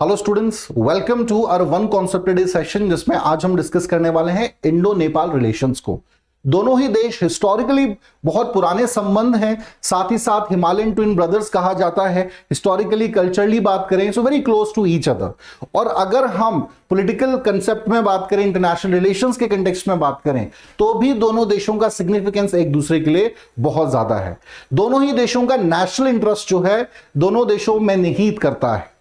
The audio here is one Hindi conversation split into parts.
Hello students, welcome to our one concept day session, जिसमें आज हम डिस्कस करने वाले हैं इंडो नेपाल रिलेशंस को। दोनों ही देश हिस्टोरिकली बहुत पुराने संबंध हैं, साथ ही साथ हिमालयन ट्विन ब्रदर्स कहा जाता है। हिस्टोरिकली कल्चरली बात करें so very close to each other. और अगर हम पॉलिटिकल कंसेप्ट में बात करें, इंटरनेशनल रिलेशंस के कंटेक्स्ट में बात करें, तो भी दोनों देशों का सिग्निफिकेंस एक दूसरे के लिए बहुत ज्यादा है। दोनों ही देशों का नेशनल इंटरेस्ट जो है दोनों देशों में निहित करता है,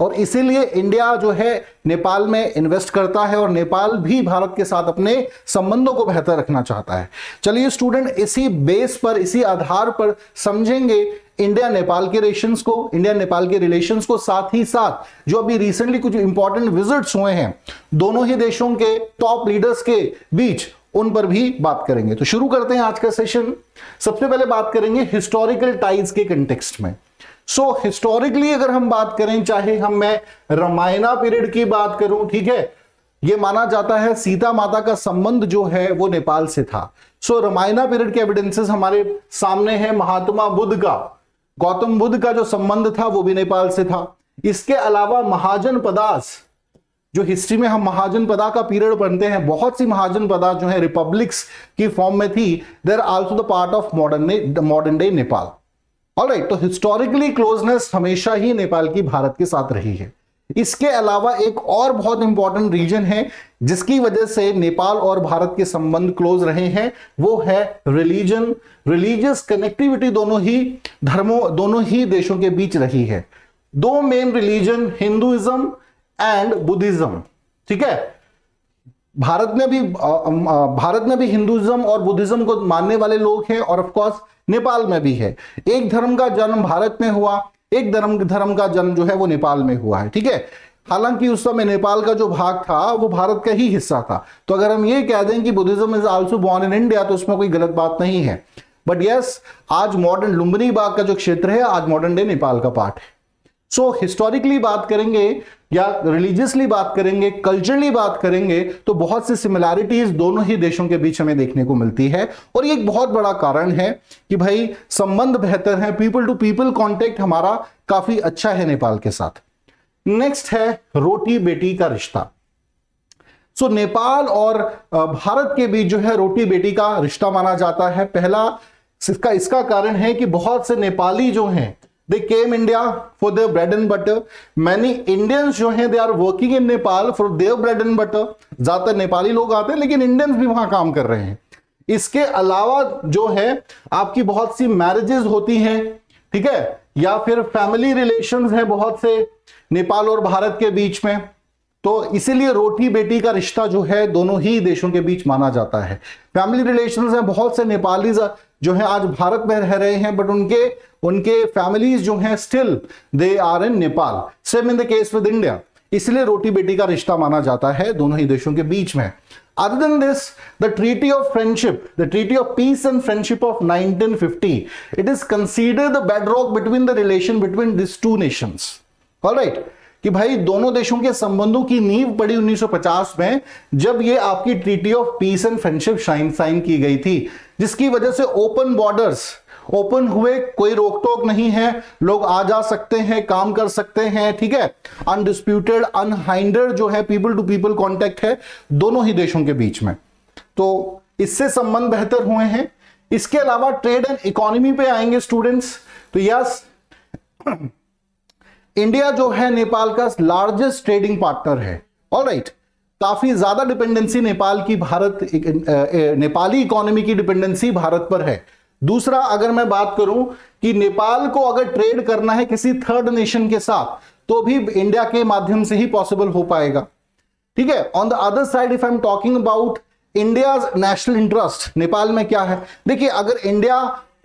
और इसीलिए इंडिया जो है नेपाल में इन्वेस्ट करता है और नेपाल भी भारत के साथ अपने संबंधों को बेहतर रखना चाहता है। चलिए स्टूडेंट, इसी बेस पर, इसी आधार पर समझेंगे इंडिया नेपाल के रिलेशंस को, इंडिया नेपाल के रिलेशंस को, साथ ही साथ जो अभी रिसेंटली कुछ इंपॉर्टेंट विजिट्स हुए हैं दोनों ही देशों के टॉप लीडर्स के बीच, उन पर भी बात करेंगे। तो शुरू करते हैं आज का सेशन। सबसे पहले बात करेंगे हिस्टोरिकल टाइज के कंटेक्स्ट में। सो हिस्टोरिकली अगर हम बात करें, चाहे मैं रामायणा पीरियड की बात करूं, ठीक है, यह माना जाता है सीता माता का संबंध जो है वो नेपाल से था। सो रामायणा पीरियड के एविडेंसेस हमारे सामने हैं। महात्मा बुद्ध का, गौतम बुद्ध का जो संबंध था वो भी नेपाल से था। इसके अलावा महाजनपदास, जो हिस्ट्री में हम महाजनपदा का पीरियड पढ़ते हैं, बहुत सी महाजनपदा जो है रिपब्लिक्स की फॉर्म में थी। There also the part of modern day Nepal. Alright, तो हिस्टोरिकली क्लोजनेस हमेशा ही नेपाल की भारत के साथ रही है। इसके अलावा एक और बहुत इंपॉर्टेंट रीजन है जिसकी वजह से नेपाल और भारत के संबंध क्लोज रहे हैं, वो है रिलीजन, रिलीजियस कनेक्टिविटी दोनों ही धर्मों, दोनों ही देशों के बीच रही है। दो main religion, Hinduism and Buddhism, ठीक है। भारत में भी हिंदुइज्म और बुद्धिज्म को मानने वाले लोग हैं, और ऑफ कोर्स नेपाल में भी है। एक धर्म का जन्म भारत में हुआ, एक धर्म का जन्म जो है वो नेपाल में हुआ है, ठीक है। हालांकि उस समय नेपाल का जो भाग था वो भारत का ही हिस्सा था। तो अगर हम ये कह दें कि Buddhism is also born in India, तो उसमें कोई गलत बात नहीं है। बट यस, आज मॉडर्न लुम्बिनी बाग का जो क्षेत्र है आज मॉडर्न डे नेपाल का पार्ट है। सो हिस्टोरिकली बात करेंगे या रिलीजियसली बात करेंगे, कल्चरली बात करेंगे, तो बहुत सी सिमिलैरिटीज दोनों ही देशों के बीच हमें देखने को मिलती है। और ये एक बहुत बड़ा कारण है कि भाई संबंध बेहतर है, पीपल टू पीपल कांटेक्ट हमारा काफी अच्छा है नेपाल के साथ। नेक्स्ट है रोटी बेटी का रिश्ता। सो नेपाल और भारत के बीच जो है रोटी बेटी का रिश्ता माना जाता है। पहला इसका कारण है कि बहुत से नेपाली जो हैं they came India for their bread and butter. Many Indians जो हैं they are working in Nepal for their bread and butter. ज्यादातर नेपाली लोग आते हैं, लेकिन इंडियंस भी वहां काम कर रहे हैं। इसके अलावा जो है आपकी बहुत सी मैरिजेस होती हैं, ठीक है, या फिर फैमिली रिलेशंस हैं बहुत से नेपाल और भारत के बीच में। तो इसीलिए रोटी बेटी का रिश्ता जो है दोनों ही देशों के बीच माना जाता है। फैमिली रिलेशंस हैं, बहुत से नेपाली जो है आज भारत में रह रहे हैं, बट उनके फैमिलीज जो हैं still they are in Nepal. Same in the case with India. इसलिए रोटी बेटी का रिश्ता माना जाता है दोनों ही देशों के बीच में। Other than this, the Treaty of Friendship, the Treaty of Peace and Friendship of 1950, it is considered the bedrock between the relation between these two nations. All right, कि भाई दोनों देशों के संबंधों की नींव पड़ी 1950 में, जब ये आपकी treaty of peace and friendship sign की गई थी, जिसकी वजह से ओपन बॉर्डर्स ओपन हुए, कोई रोक टोक नहीं है, लोग आ जा सकते हैं, काम कर सकते हैं, ठीक है। अनडिस्प्यूटेड, अनहाइंडर्ड जो है पीपल टू पीपल कांटेक्ट है दोनों ही देशों के बीच में, तो इससे संबंध बेहतर हुए हैं। इसके अलावा ट्रेड एंड इकोनॉमी पे आएंगे स्टूडेंट्स, तो यस, इंडिया जो है नेपाल का लार्जेस्ट ट्रेडिंग पार्टनर है। ऑलराइट, काफी ज्यादा डिपेंडेंसी नेपाल की नेपाली इकोनॉमी की डिपेंडेंसी भारत पर है। दूसरा, अगर मैं बात करूं कि नेपाल को अगर ट्रेड करना है किसी थर्ड नेशन के साथ, तो भी इंडिया के माध्यम से ही पॉसिबल हो पाएगा, ठीक है। On the other side, if I am talking about India's national interest, Nepal में क्या है, देखिए,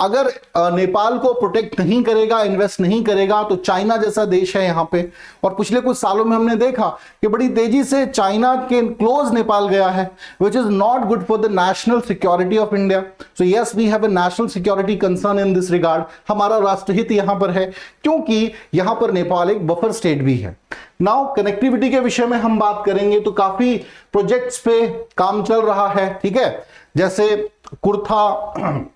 अगर नेपाल को प्रोटेक्ट नहीं करेगा, इन्वेस्ट नहीं करेगा, तो चाइना जैसा देश है यहां पे, और पिछले कुछ सालों में हमने देखा कि बड़ी तेजी से चाइना के क्लोज नेपाल गया है, which is not good for the national security of India. So yes, we have a national security concern in this regard. हमारा राष्ट्रहित यहां पर है, क्योंकि यहां पर नेपाल एक बफर स्टेट भी है। नाउ कनेक्टिविटी के विषय में हम बात करेंगे, तो काफी प्रोजेक्ट्स पे काम चल रहा है, ठीक है, जैसे कुर्था,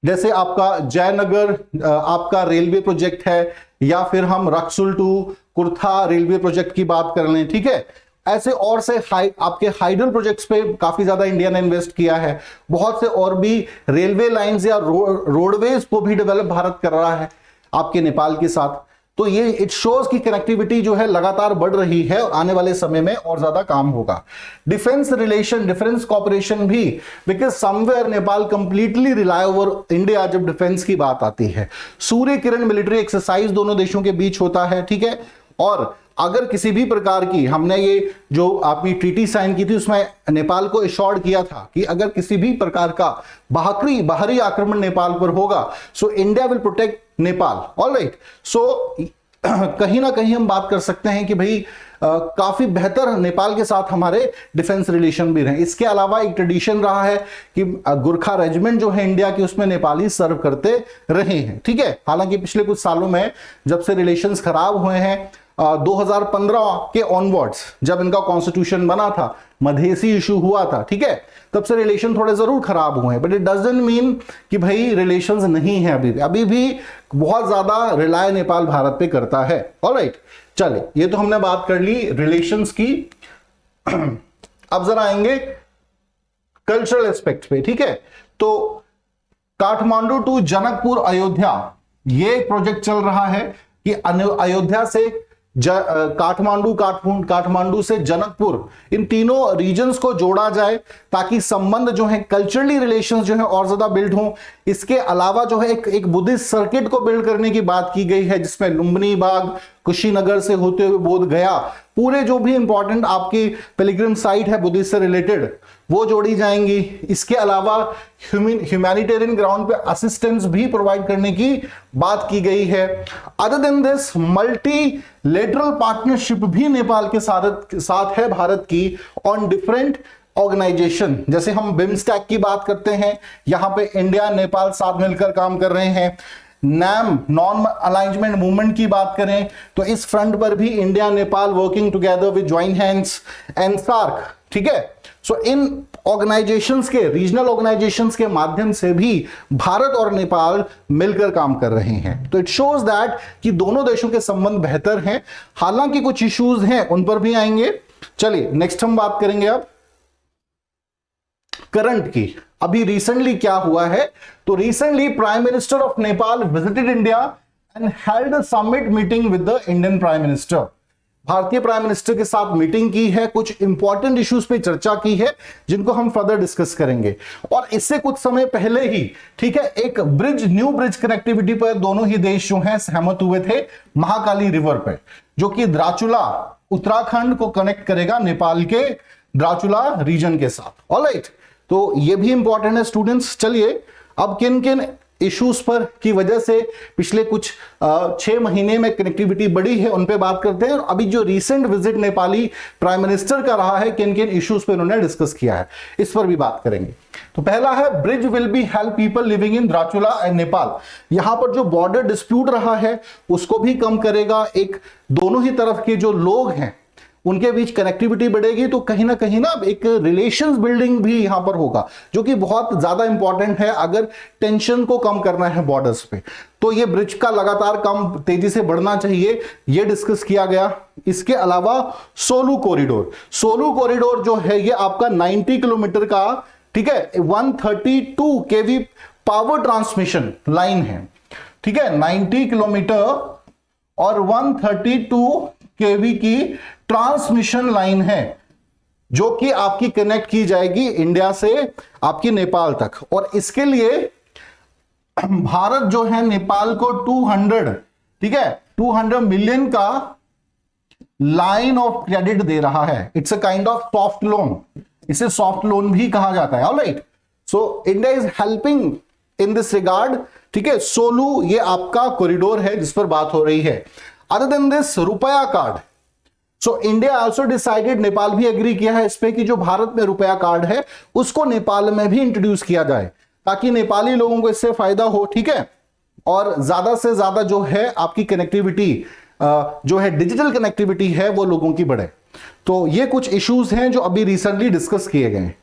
जैसे आपका जयनगर आपका रेलवे प्रोजेक्ट है, या फिर हम रक्सुल टू कुर्था रेलवे प्रोजेक्ट की बात कर लें, ठीक है, ऐसे और से आपके हाइडल प्रोजेक्ट्स पे काफी ज्यादा इंडिया ने इन्वेस्ट किया है। बहुत से और भी रेलवे लाइंस या रोडवेज को भी डेवलप भारत कर रहा है आपके नेपाल के साथ। तो ये इट शोज की कनेक्टिविटी जो है लगातार बढ़ रही है और आने वाले समय में और ज्यादा काम होगा। डिफेंस रिलेशन, डिफेंस कॉपरेशन भी, because somewhere Nepal completely rely over India जब डिफेंस की बात आती है। सूर्य किरण मिलिट्री एक्सरसाइज दोनों देशों के बीच होता है, ठीक है, और अगर किसी भी प्रकार की, हमने ये जो आपकी ट्रीटी साइन की थी उसमें नेपाल को एश्योर्ड किया था कि अगर किसी भी प्रकार का बाहरी आक्रमण नेपाल पर होगा, so India will protect Nepal. Alright, so कहीं ना कहीं हम बात कर सकते हैं कि भाई काफी बेहतर नेपाल के साथ हमारे डिफेंस रिलेशन भी रहे। इसके अलावा एक ट्रेडिशन रहा है कि गुरखा रेजिमेंट जो है इंडिया की, उसमें नेपाली सर्व करते रहे हैं, ठीक है। हालांकि पिछले कुछ सालों में जब से रिलेशंस खराब हुए हैं, 2015 के ऑनवर्ड्स जब इनका कॉन्स्टिट्यूशन बना था, मधेसी इशू हुआ था, ठीक है, तब से रिलेशन थोड़े जरूर खराब हुए हैं, बट इट डजंट मीन कि भाई रिलेशंस नहीं है। अभी भी बहुत ज्यादा रिलाय नेपाल भारत पे करता है। ऑलराइट, चलिए ये तो हमने बात कर ली रिलेशंस की। अब जरा आएंगे कल्चरल एस्पेक्ट पे, ठीक है। तो काठमांडू टू जनकपुर अयोध्या, ये एक प्रोजेक्ट चल रहा है कि अयोध्या से काठमांडू से जनकपुर, इन तीनों रीजन्स को जोड़ा जाए ताकि संबंध जो है, कल्चरली रिलेशंस जो है और ज्यादा बिल्ड हो। इसके अलावा जो है एक बुद्धिस्ट सर्किट को बिल्ड करने की बात की गई है, जिसमें लुम्बिनी बाग, कुशीनगर से होते हुए बोध गया, पूरे जो भी इंपॉर्टेंट आपकी पिलग्रिम साइट है बुद्धिस्ट से रिलेटेड, वो जोड़ी जाएंगी। इसके अलावा ह्यूमैनिटेरियन ग्राउंड पे असिस्टेंस भी प्रोवाइड करने की बात की गई है। Other than this, multilateral partnership भी नेपाल के साथ है भारत की ऑन डिफरेंट ऑर्गेनाइजेशन। जैसे हम बिम्स्टैक की बात करते हैं, यहां पे इंडिया नेपाल साथ मिलकर काम कर रहे हैं। नैम, नॉन अलाइनमेंट मूवमेंट की बात करें तो इस फ्रंट पर भी India Nepal working together with joint hands and SAARC, ठीक है। सो इन ऑर्गेनाइजेशंस के, रीजनल ऑर्गेनाइजेशंस के माध्यम से भी भारत और नेपाल मिलकर काम कर रहे हैं। तो इट शोज दैट कि दोनों देशों के संबंध बेहतर हैं। हालांकि कुछ इश्यूज हैं, उन पर भी आएंगे। चलिए नेक्स्ट हम बात करेंगे अब करंट की। अभी रिसेंटली क्या हुआ है, तो recently prime minister of Nepal visited India and held a summit meeting with the Indian prime minister. भारतीय प्राइम मिनिस्टर के साथ मीटिंग की है, कुछ इंपॉर्टेंट इश्यूज पे चर्चा की है जिनको हम फर्दर डिस्कस करेंगे। और इससे कुछ समय पहले ही, ठीक है, एक न्यू ब्रिज कनेक्टिविटी पर दोनों ही देश जो हैं सहमत हुए थे, महाकाली रिवर पे, जो कि द्राचुला उत्तराखंड को कनेक्ट करेगा नेपाल के द्राचुला रीजन के साथ। ऑलराइट, तो ये भी इंपॉर्टेंट है स्टूडेंट्स। चलिए अब किन किन इश्यूज पर की वजह से पिछले कुछ 6 महीने में कनेक्टिविटी बढ़ी है उन पे बात करते हैं। और अभी जो recent visit Nepali prime minister का रहा है, किन किन इश्यूज पे उन्होंने डिस्कस किया है, इस पर भी बात करेंगे। तो पहला है, bridge will be help people living in Dharchula and Nepal. यहां पर जो बॉर्डर डिस्प्यूट रहा है उसको भी कम करेगा। एक दोनों ही तरफ के जो लोग हैं उनके बीच कनेक्टिविटी बढ़ेगी, तो कहीं ना एक रिलेशंस बिल्डिंग भी यहां पर होगा, जो कि बहुत ज्यादा इंपॉर्टेंट है अगर टेंशन को कम करना है बॉर्डर्स पे। तो ये ब्रिज का लगातार कम तेजी से बढ़ना चाहिए, ये डिस्कस किया गया। इसके अलावा सोलू कॉरिडोर जो है ये आपका 90 किलोमीटर का, ठीक है, 132 केवी पावर ट्रांसमिशन लाइन है, ठीक है, 90 किलोमीटर और 132 केवी की ट्रांसमिशन लाइन है, जो कि आपकी कनेक्ट की जाएगी इंडिया से आपकी नेपाल तक। और इसके लिए भारत जो है नेपाल को 200, ठीक है, 200 मिलियन का लाइन ऑफ क्रेडिट दे रहा है। It's a kind of soft loan, इसे सॉफ्ट लोन भी कहा जाता है। Alright, so India is helping in this regard, ठीक है। सोलू ये आपका कॉरिडोर है जिस पर बात हो रही है। अदर देन दिस, रुपया card, so India also decided, Nepal भी एग्री किया है इस पे कि जो भारत में रुपया कार्ड है उसको नेपाल में भी इंट्रोड्यूस किया जाए, ताकि नेपाली लोगों को इससे फायदा हो, ठीक है। और ज्यादा से ज्यादा जो है आपकी कनेक्टिविटी, जो है डिजिटल कनेक्टिविटी है, वो लोगों की बढ़े। तो ये कुछ इश्यूज हैं जो अभी रिसेंटली डिस्कस किए गए।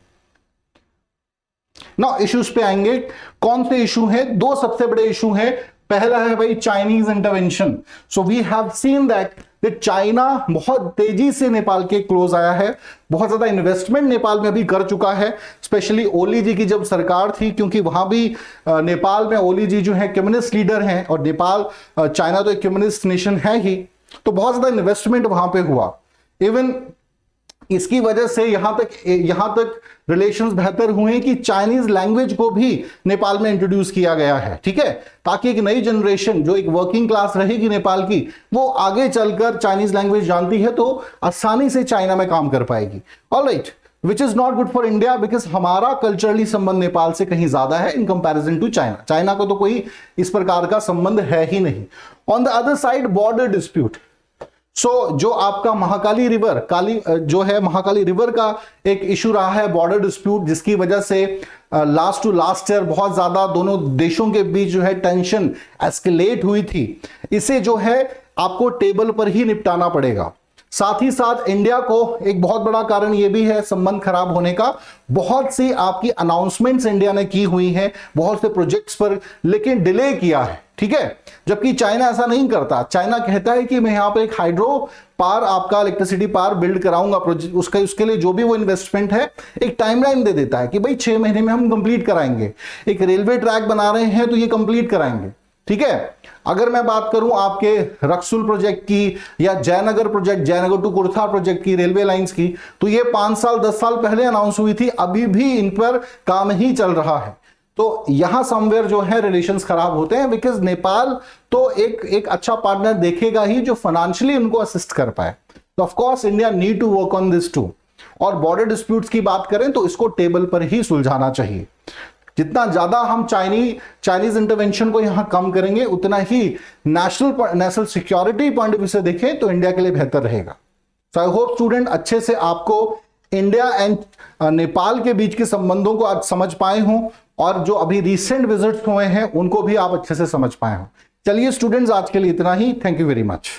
ना इश्यूज पे आएंगे, कौन से इशू हैं? 2 सबसे बड़े इशू हैं। पहला है भाई Chinese intervention. So we have seen that that China बहुत तेजी से नेपाल के क्लोज आया है, बहुत ज्यादा इन्वेस्टमेंट नेपाल में भी कर चुका है, स्पेशली ओली जी की जब सरकार थी, क्योंकि वहां भी नेपाल में ओली जी जो है कम्युनिस्ट लीडर हैं और नेपाल चाइना तो एक कम्युनिस्ट नेशन है ही, तो बहुत ज्यादा इन्वेस्टमेंट वहां पे हुआ। इवन इसकी वजह से यहां तक रिलेशंस बेहतर हुए कि चाइनीज लैंग्वेज को भी नेपाल में इंट्रोड्यूस किया गया है, ठीक है, ताकि एक नई जनरेशन जो एक वर्किंग क्लास रहेगी नेपाल की, वो आगे चलकर चाइनीज लैंग्वेज जानती है तो आसानी से चाइना में काम कर पाएगी। Alright, which is not good for India, because हमारा कल्चरली संबंध नेपाल से कहीं ज्यादा है in comparison to China. China को तो कोई इस प्रकार का संबंध है ही नहीं। On the other side border dispute, जो आपका महाकाली रिवर जो है महाकाली रिवर का एक इशू रहा है, बॉर्डर डिस्प्यूट, जिसकी वजह से लास्ट टू लास्ट ईयर बहुत ज्यादा दोनों देशों के बीच जो है टेंशन एस्केलेट हुई थी। इसे जो है आपको टेबल पर ही निपटाना पड़ेगा। साथ ही साथ इंडिया को एक बहुत बड़ा कारण यह भी है संबंध खराब होने का, बहुत सी आपकी अनाउंसमेंट्स इंडिया ने की हुई हैं बहुत से प्रोजेक्ट्स पर, लेकिन डिले किया है, ठीक है, जबकि चाइना ऐसा नहीं करता। चाइना कहता है कि मैं यहां पर एक हाइड्रो पावर, आपका इलेक्ट्रिसिटी पावर बिल्ड कराऊंगा, उसके लिए जो भी वो इन्वेस्टमेंट है एक टाइमलाइन दे देता है कि भाई 6 महीने में हम कंप्लीट कराएंगे। एक रेलवे ट्रैक बना रहे हैं तो ये कंप्लीट कराएंगे, ठीक है। अगर मैं बात करूं आपके रक्सुल प्रोजेक्ट की या Jaynagar project, Jaynagar to Kurtha project की, रेलवे लाइंस की, तो ये 5 साल 10 साल पहले अनाउंस हुई थी, अभी भी इन पर काम ही चल रहा है। तो यहां समवेयर जो है रिलेशंस खराब होते हैं, बिकॉज नेपाल तो एक अच्छा पार्टनर देखेगा ही जो फाइनेंशियली उनको असिस्ट कर पाए। तो of course India need to work on this too. और बॉर्डर डिस्प्यूट्स की बात करें तो इसको टेबल पर ही सुलझाना चाहिए। जितना ज्यादा हम चाइनीज इंटरवेंशन को यहां कम करेंगे, उतना ही national security point of view से देखें तो इंडिया के लिए बेहतर रहेगा। सो आई होप स्टूडेंट अच्छे से आपको इंडिया एंड नेपाल के बीच के संबंधों को आज समझ पाए हों, और जो अभी रिसेंट विजिट्स हुए हैं उनको भी आप अच्छे से समझ पाए हों। चलिए स्टूडेंट्स, आज के लिए इतना ही। Thank you very much.